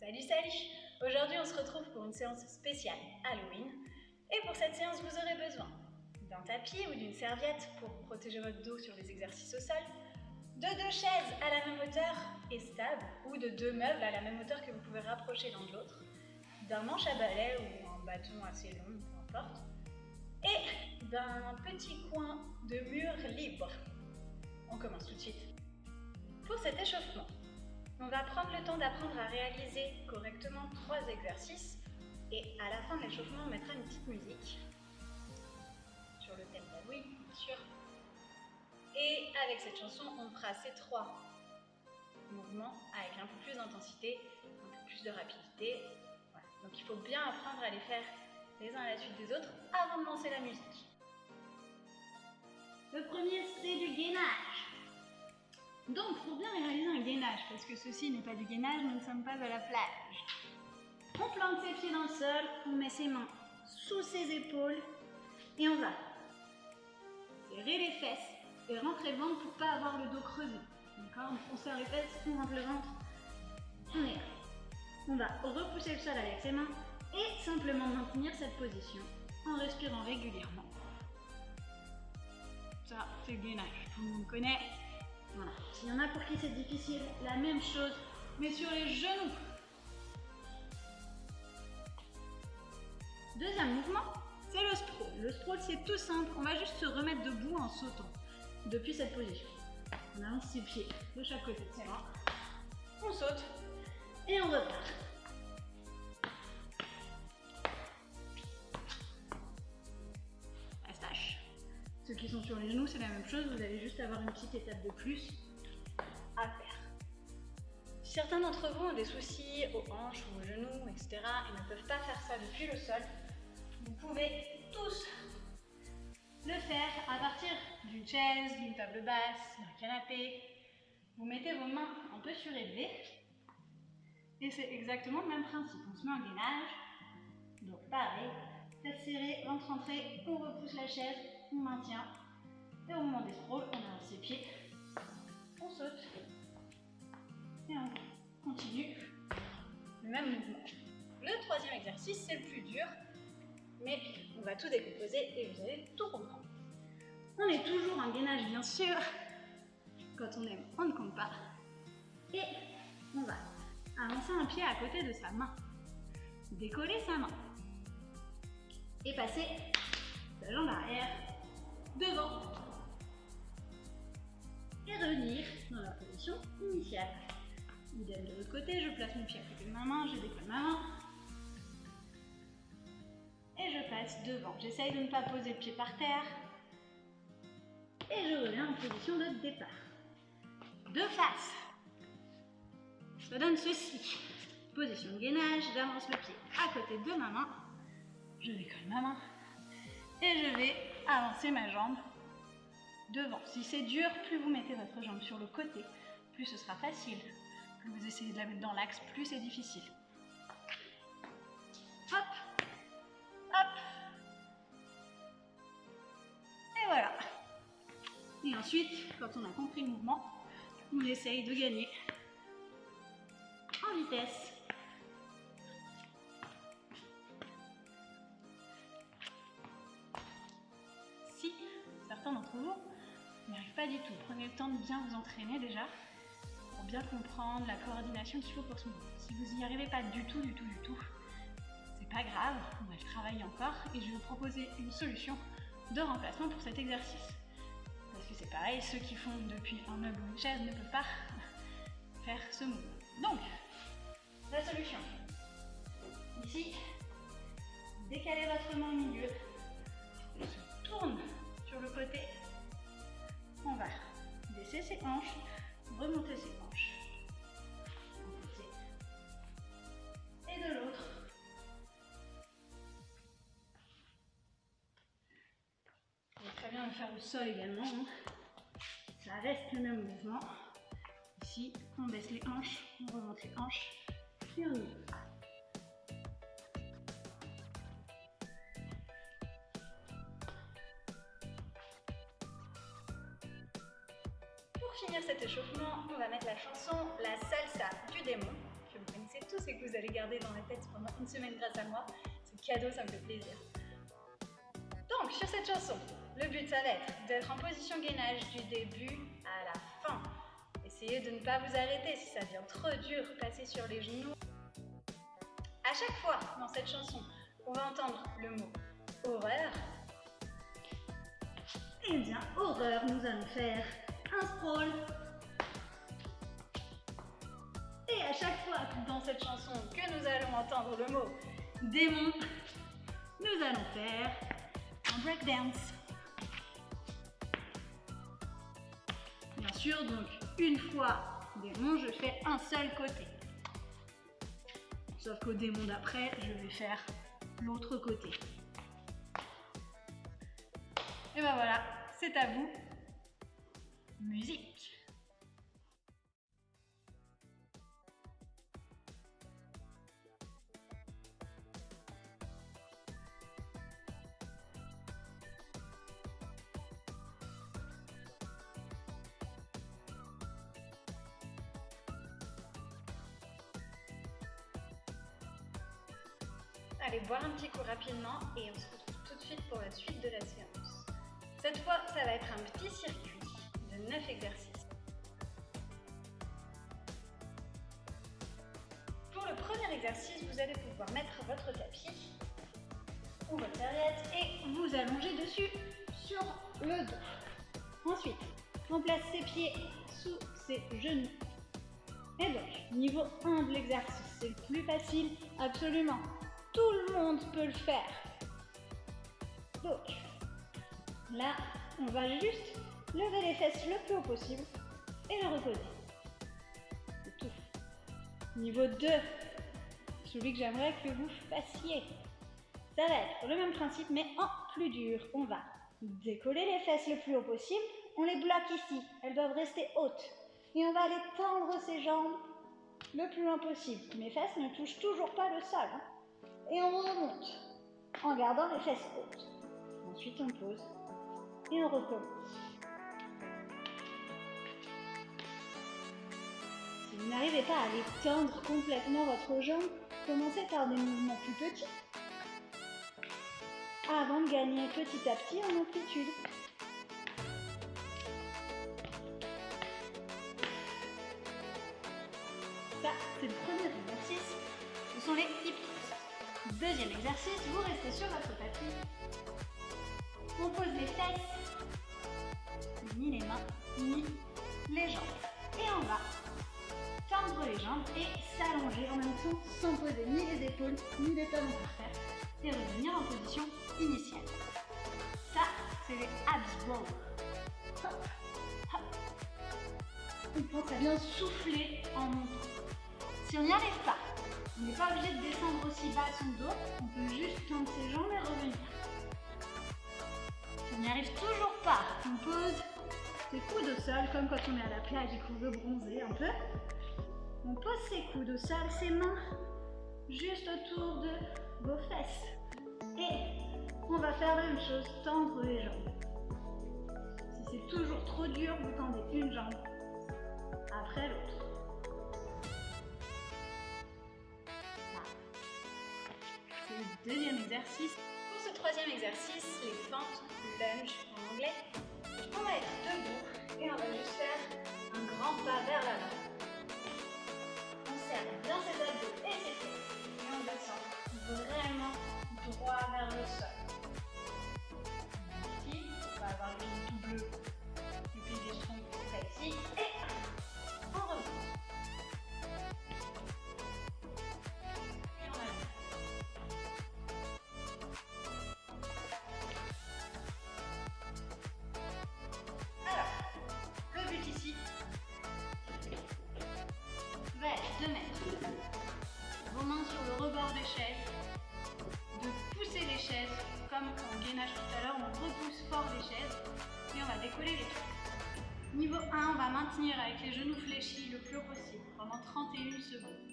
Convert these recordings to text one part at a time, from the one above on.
Salut salut! Aujourd'hui on se retrouve pour une séance spéciale Halloween et pour cette séance vous aurez besoin d'un tapis ou d'une serviette pour protéger votre dos sur les exercices au sol, de 2 chaises à la même hauteur et stables ou de 2 meubles à la même hauteur que vous pouvez rapprocher l'un de l'autre, d'un manche à balai ou un bâton assez long, peu importe, et d'un petit coin de mur libre. On commence tout de suite. Pour cet échauffement, on va prendre le temps d'apprendre à réaliser correctement 3 exercices et à la fin de l'échauffement, on mettra une petite musique sur le thème d'Halloween, bien sûr. Et avec cette chanson, on fera ces 3 mouvements avec un peu plus d'intensité, un peu plus de rapidité. Voilà. Donc il faut bien apprendre à les faire les uns à la suite des autres avant de lancer la musique. Le premier, c'est du gainage. Donc, pour bien réaliser un gainage, parce que ceci n'est pas du gainage, nous ne sommes pas à la plage. On plante ses pieds dans le sol, on met ses mains sous ses épaules et on va serrer les fesses et rentrer le ventre pour ne pas avoir le dos creusé. D'accord? On serre les fesses, on rentre le ventre, on est là. On va repousser le sol avec ses mains et simplement maintenir cette position en respirant régulièrement. Ça, c'est le gainage, tout le monde connaît. Voilà. S'il y en a pour qui c'est difficile, la même chose, mais sur les genoux. Deuxième mouvement, c'est le sprawl. Le sprawl, c'est tout simple. On va juste se remettre debout en sautant depuis cette position. On avance ses pieds de chaque côté de ses mains. On saute et on repart. Ceux qui sont sur les genoux, c'est la même chose, vous allez juste avoir une petite étape de plus à faire. Si certains d'entre vous ont des soucis aux hanches ou aux genoux, etc. et ne peuvent pas faire ça depuis le sol, vous pouvez tous le faire à partir d'une chaise, d'une table basse, d'un canapé. Vous mettez vos mains un peu surélevées et c'est exactement le même principe. On se met en gainage, donc pareil, tête serrée, ventre rentré, on repousse la chaise, on maintient, et au moment des sprawls, on avance ses pieds, on saute, et on continue le même mouvement. Le troisième exercice, c'est le plus dur, mais on va tout décomposer et vous allez tout comprendre. On est toujours en gainage, bien sûr, quand on aime, on ne compte pas, et on va avancer un pied à côté de sa main, décoller sa main, et passer sa jambe arrière devant et revenir dans la position initiale. Idem de l'autre côté, je place mon pied à côté de ma main, je décolle ma main et je passe devant. J'essaye de ne pas poser le pied par terre et je reviens en position de départ. De face, ça donne ceci. Position de gainage, j'avance le pied à côté de ma main, je décolle ma main et je vais avancer ma jambe devant. Si c'est dur, plus vous mettez votre jambe sur le côté, plus ce sera facile. Plus vous essayez de la mettre dans l'axe, plus c'est difficile. Hop, hop. Et voilà. Et ensuite, quand on a compris le mouvement, on essaye de gagner en vitesse. Si certains d'entre vous n'y arrivent pas du tout, prenez le temps de bien vous entraîner déjà pour bien comprendre la coordination qu'il faut pour ce mouvement. Si vous n'y arrivez pas du tout, c'est pas grave, on va le travailler encore et je vais vous proposer une solution de remplacement pour cet exercice. Parce que c'est pareil, ceux qui font depuis un meuble ou une chaise ne peuvent pas faire ce mouvement. Donc, la solution. Ici, décalez votre main au milieu, on se tourne sur le côté, on va baisser ses hanches, remonter ses hanches, d'un côté et de l'autre. Vous pouvez très bien le faire au sol également, hein. Ça reste le même mouvement. Ici, on baisse les hanches, on remonte les hanches et on y va. Pour finir cet échauffement, on va mettre la chanson La Salsa du démon, que vous connaissez surtout, c'est que vous allez garder dans la tête pendant une semaine grâce à moi. C'est cadeau, ça me fait plaisir. Donc, sur cette chanson, le but, ça va être d'être en position gainage du début à la fin. Essayez de ne pas vous arrêter. Si ça devient trop dur, passez sur les genoux. À chaque fois dans cette chanson, on va entendre le mot horreur. Eh bien, horreur, nous allons faire un sprawl. Et à chaque fois dans cette chanson que nous allons entendre le mot démon, nous allons faire un breakdance. Bien sûr, donc, une fois démon, je fais un seul côté. Sauf qu'au démon d'après, je vais faire l'autre côté. Et ben voilà, c'est à vous. Musique. Allez boire un petit coup rapidement et on se retrouve tout de suite pour la suite de la séance. Cette fois, ça va être un petit circuit de 9 exercices. Pour le premier exercice, vous allez pouvoir mettre votre tapis ou votre serviette et vous allonger dessus sur le dos. Ensuite, on place ses pieds sous ses genoux. Et donc, niveau 1 de l'exercice, c'est le plus facile, absolument. Tout le monde peut le faire. Donc, là, on va juste lever les fesses le plus haut possible et le reposer. C'est tout. Niveau 2, celui que j'aimerais que vous fassiez. Ça va être le même principe, mais en plus dur. On va décoller les fesses le plus haut possible. On les bloque ici. Elles doivent rester hautes. Et on va aller tendre ses jambes le plus loin possible. Mes fesses ne touchent toujours pas le sol. Et on remonte en gardant les fesses hautes. Ensuite, on pose et on recommence. Si vous n'arrivez pas à aller tendre complètement votre jambe, commencez par des mouvements plus petits avant de gagner petit à petit en amplitude. Ça, c'est le premier exercice. Ce sont les hip thrusts. Deuxième exercice, vous restez sur votre tapis. On pose les fesses, ni les mains, ni les jambes. Et on va tendre les jambes et s'allonger en même temps sans poser ni les épaules, ni les talons par terre et revenir en position initiale. Ça, c'est les abs roll. Hop, hop. On pense à bien souffler en montant. Si on n'y arrive pas, on n'est pas obligé de descendre aussi bas son dos, on peut juste tendre ses jambes et revenir. Si on n'y arrive toujours pas, on pose ses coudes au sol, comme quand on est à la plage et qu'on veut bronzer un peu. On pose ses coudes au sol, ses mains juste autour de vos fesses. Et on va faire la même chose, tendre les jambes. Si c'est toujours trop dur, vous tendez une jambe après l'autre. C'est le deuxième exercice. Pour ce troisième exercice, les fentes lunge en anglais, on va être debout et on va juste faire un grand pas vers l'avant. On serre bien ses abdos et ses fesses et on descend vraiment droit vers le sol. Ici, on va avoir les jambes tout bleues et puis des troncs comme ça ici et on remonte. De mettre vos mains sur le rebord des chaises, de pousser les chaises comme en gainage tout à l'heure, on repousse fort les chaises et on va décoller les pieds. Niveau 1, on va maintenir avec les genoux fléchis le plus haut possible pendant 31 secondes.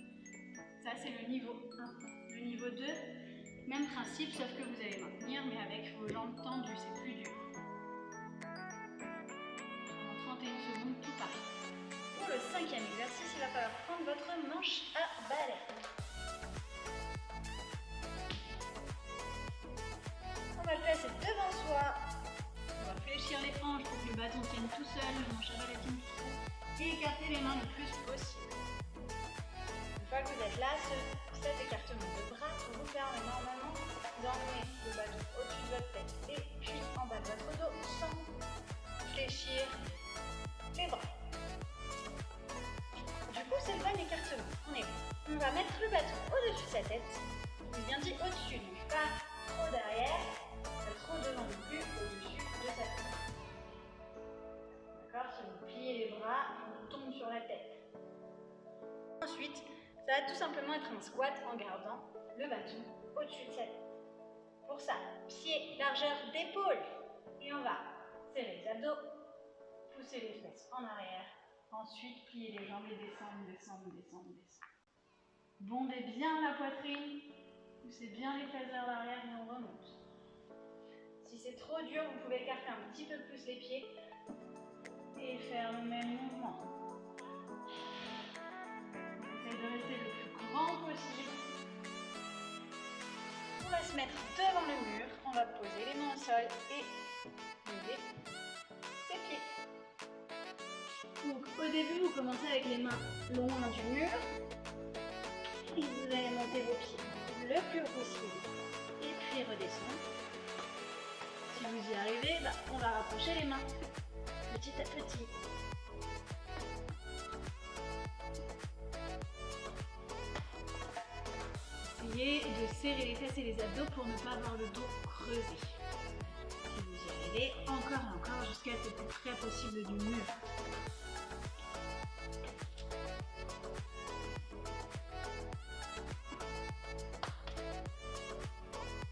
Ça c'est le niveau 1. Le niveau 2, même principe sauf que vous allez maintenir mais avec vos jambes tendues, c'est plus dur. Pendant 31 secondes, tout pareil. Pour le cinquième exercice, il va falloir prendre votre manche à balai. les mains le plus possible. Une fois que vous êtes là, cet écartement de bras vous permet normalement d'emmener le bâton au-dessus de votre tête et puis en bas de votre dos sans fléchir les bras. Du coup, c'est le bon écartement. On va mettre le bâton au-dessus de sa tête. Je bien dit au-dessus, donc pas trop derrière, pas trop devant non plus, au-dessus de sa tête. D'accord? Si vous pliez les bras, on tombe sur la tête. Ensuite, ça va tout simplement être un squat en gardant le bâton au-dessus de sa tête. Pour ça, pied, largeur d'épaule. Et on va serrer les abdos, pousser les fesses en arrière. Ensuite, plier les jambes et descendre, descendre, descendre, descendre. Bondez bien la poitrine, poussez bien les fesses vers l'arrière et on remonte. Si c'est trop dur, vous pouvez écarter un petit peu plus les pieds et faire le même mouvement. On essaie de rester le plus grand possible. On va se mettre devant le mur, on va poser les mains au sol et lever ses pieds. Donc au début, vous commencez avec les mains loin du mur et vous allez monter vos pieds le plus haut possible et puis redescendre. Si vous y arrivez, on va rapprocher les mains petit à petit. Essayez de serrer les fesses et les abdos pour ne pas avoir le dos creusé. Si vous y arrivez, encore et encore jusqu'à être le plus près possible du mur.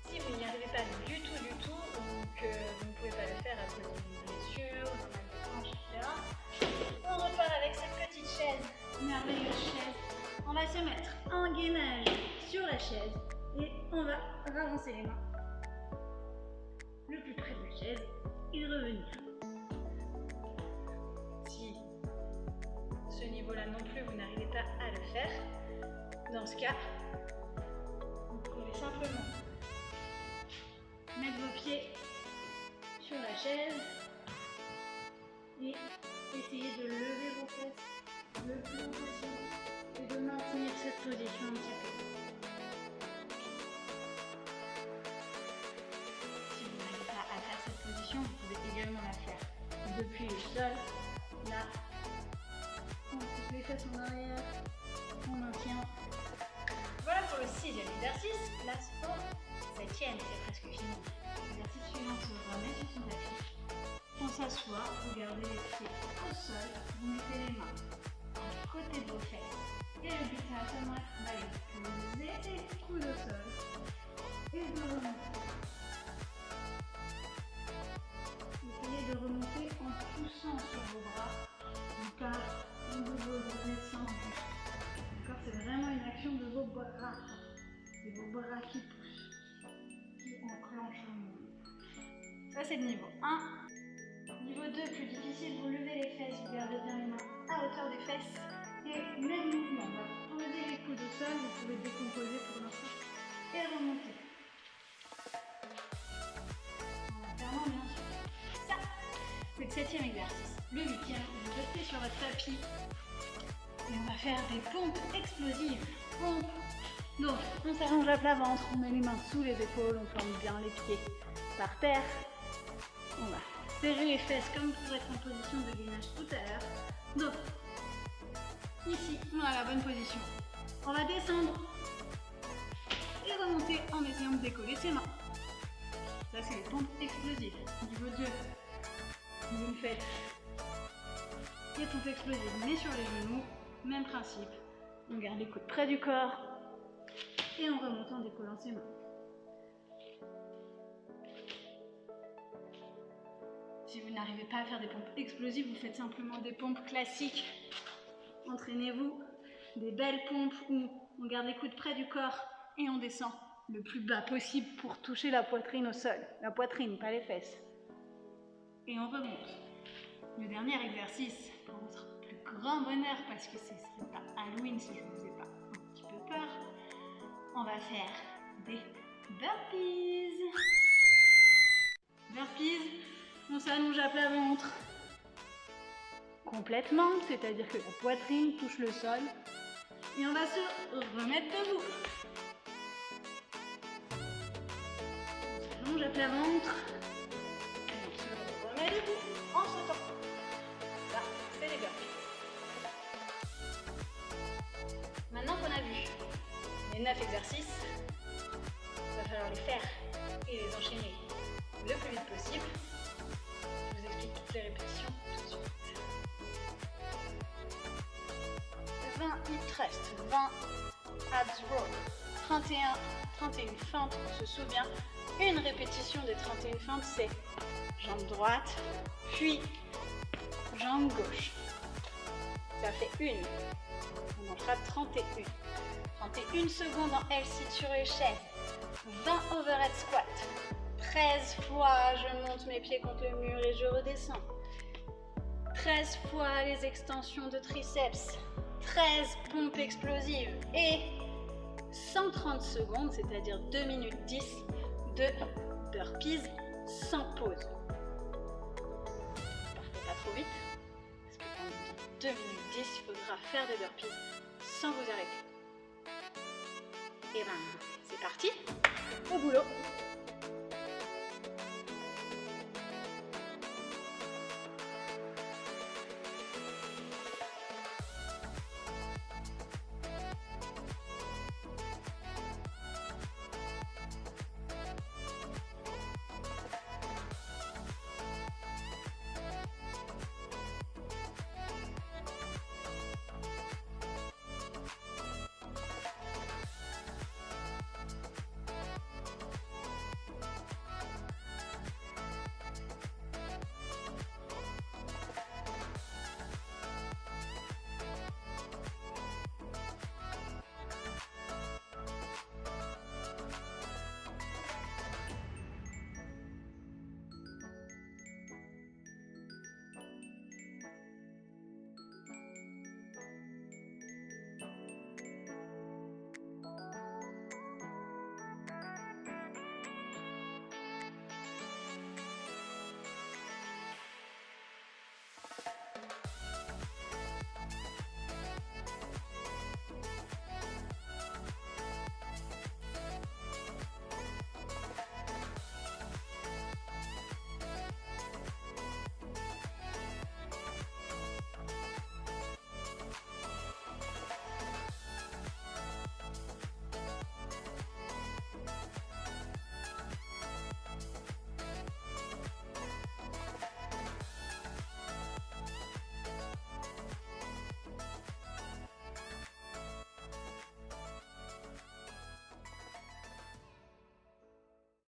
Si vous n'y arrivez pas du tout, ou que vous ne pouvez pas le faire à cause d'une blessure, d'un mal de hanche, etc., on repart avec cette petite chaise, merveilleuse chaise. On va se mettre en gainage sur la chaise et on va avancer les mains le plus près de la chaise et revenir. Si ce niveau-là non plus vous n'arrivez pas à le faire, dans ce cas, vous pouvez simplement mettre vos pieds sur la chaise et essayer de lever vos fesses le plus haut possible et de maintenir cette position un petit peu. Si vous n'arrivez pas à faire cette position, vous pouvez également la faire depuis le sol. Là, on pousse les fesses en arrière, on maintient. Voilà pour le 6e exercice. Place au 7e, c'est presque fini. L'exercice suivant se remet sur son tapis. On s'assoit, vous gardez les pieds au sol, vous mettez les mains à côté de vos fesses. Et le but, c'est à seulement être balèze. Vous mettez les coudes au sol et de remonter. Essayez de remonter en poussant sur vos bras, pas de vos descendre. D'accord, c'est vraiment une action de vos bras. C'est vos bras qui poussent, qui enclenchent le mouvement. Ça, c'est le niveau 1. Niveau 2, plus difficile, vous levez les fesses, vous gardez bien les mains à hauteur des fesses. Et même mouvement, on va poser les coudes au sol, vous pouvez décomposer pour l'instant et remonter. En alternant bien sûr. Ça, c'est le 7e exercice. Le 8e, vous restez sur votre tapis et on va faire des pompes explosives. Pompes. Donc, on s'allonge à plat ventre, on met les mains sous les épaules, on plante bien les pieds par terre. On va serrer les fesses comme pour être en position de gainage tout à l'heure. Donc, ici, on a la bonne position. On va descendre et remonter en essayant de décoller ses mains. Ça, c'est les pompes explosives. Niveau 2, vous le faites. Les pompes explosives, mais sur les genoux, même principe. On garde les coudes près du corps et on remonte en décollant ses mains. Si vous n'arrivez pas à faire des pompes explosives, vous faites simplement des pompes classiques. Entraînez-vous, des belles pompes où on garde les coudes près du corps et on descend le plus bas possible pour toucher la poitrine au sol. La poitrine, pas les fesses. Et on remonte. Le dernier exercice, pour votre plus grand bonheur, parce que ce ne serait pas Halloween si je ne vous ai pas un petit peu peur, on va faire des burpees. Burpees, on s'allonge à plat ventre. complètement, c'est-à-dire que la poitrine touche le sol. Et on va se remettre debout. On s'allonge à plat ventre. Et on se remet debout en sautant. Ça, c'est les burpees. Maintenant qu'on a vu les 9 exercices, il va falloir les faire et les enchaîner le plus vite possible. Je vous explique toutes les répétitions tout de suite. 20 hip thrust, 20 abs row, 31 feintes, on se souvient. Une répétition des 31 feintes, c'est jambe droite, puis jambe gauche. Ça fait une. On en fera 31. 31 secondes en L-sit sur les chaises. 20 overhead squats. 13 fois, je monte mes pieds contre le mur et je redescends. 13 fois les extensions de triceps. 13 pompes explosives. Et 130 secondes, c'est-à-dire 2 minutes 10 de burpees sans pause. Partez pas trop vite, parce que pendant 2 minutes 10, il faudra faire des burpees sans vous arrêter. Et ben, c'est parti, au boulot.